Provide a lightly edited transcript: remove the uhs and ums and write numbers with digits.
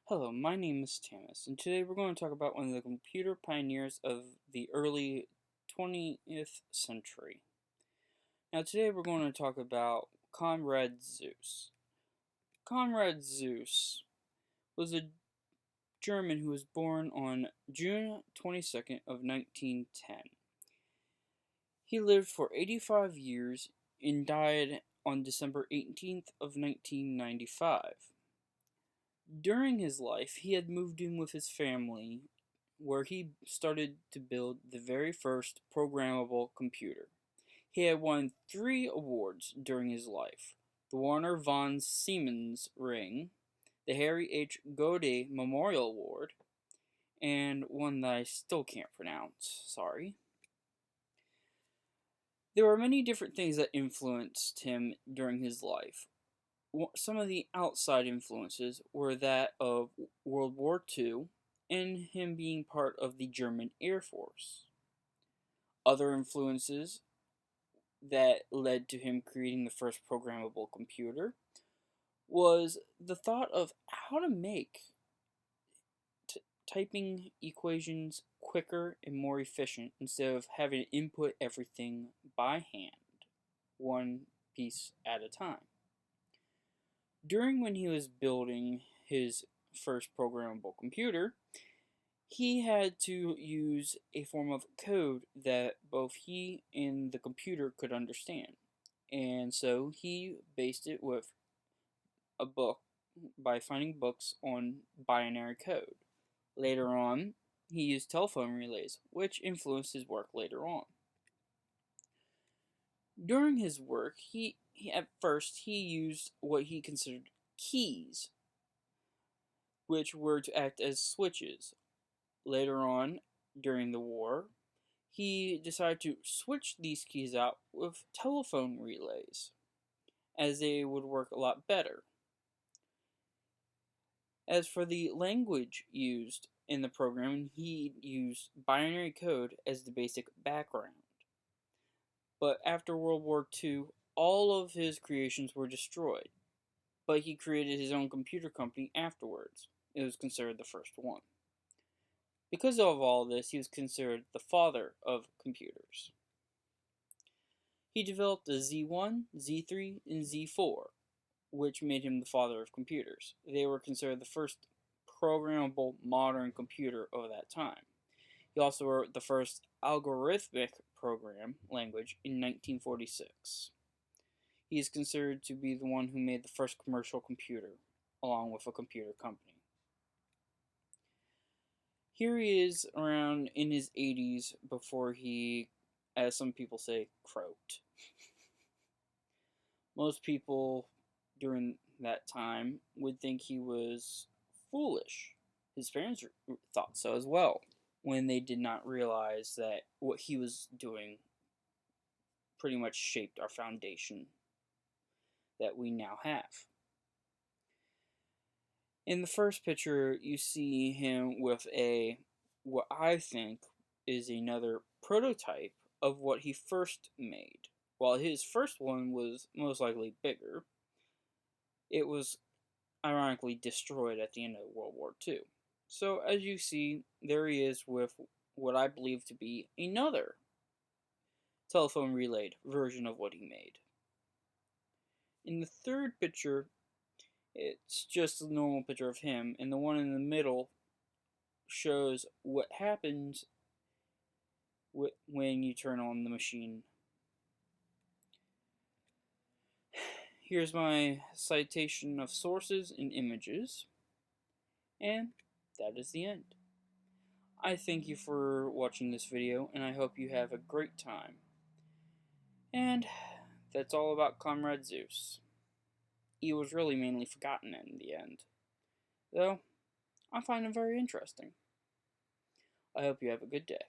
Hello, my name is Tamos, and today we're going to talk about one of the computer pioneers of the early 20th century. Now, today we're going to talk about Konrad Zuse. Konrad Zuse was a German who was born on June 22nd of 1910. He lived for 85 years and died on December 18th of 1995. During his life, he had moved in with his family where he started to build the very first programmable computer. He had won 3 awards during his life: the Warner von Siemens Ring, the Harry H. Godey Memorial Award, and one that I still can't pronounce, sorry. There were many different things that influenced him during his life. Some of the outside influences were that of World War II and him being part of the German Air Force. Other influences that led to him creating the first programmable computer was the thought of how to make typing equations quicker and more efficient instead of having to input everything by hand, one piece at a time. During when he was building his first programmable computer, he had to use a form of code that both he and the computer could understand. And so he based it with a book by finding books on binary code. Later on, he used telephone relays, which influenced his work later on. During his work, at first he used what he considered keys, which were to act as switches. Later on, during the war, he decided to switch these keys out with telephone relays, as they would work a lot better. As for the language used in the program, he used binary code as the basic background. But after World War II, all of his creations were destroyed, but he created his own computer company afterwards. It was considered the first one. Because of all this, he was considered the father of computers. He developed the Z1, Z3, and Z4, which made him the father of computers. They were considered the first programmable modern computer of that time. He also wrote the first algorithmic program language in 1946. He is considered to be the one who made the first commercial computer, along with a computer company. Here he is around in his 80s before he, as some people say, croaked. Most people during that time would think he was foolish. His parents thought so as well, when they did not realize that what he was doing pretty much shaped our foundation that we now have. In the first picture, you see him with what I think is another prototype of what he first made. While his first one was most likely bigger, it was ironically destroyed at the end of World War II. So as you see, there he is with what I believe to be another telephone relayed version of what he made. In the third picture, it's just a normal picture of him, and the one in the middle shows what happens when you turn on the machine. Here's my citation of sources and images, and that is the end. I thank you for watching this video, and I hope you have a great time. And that's all about Konrad Zuse. He was really mainly forgotten in the end, though I find him very interesting. I hope you have a good day.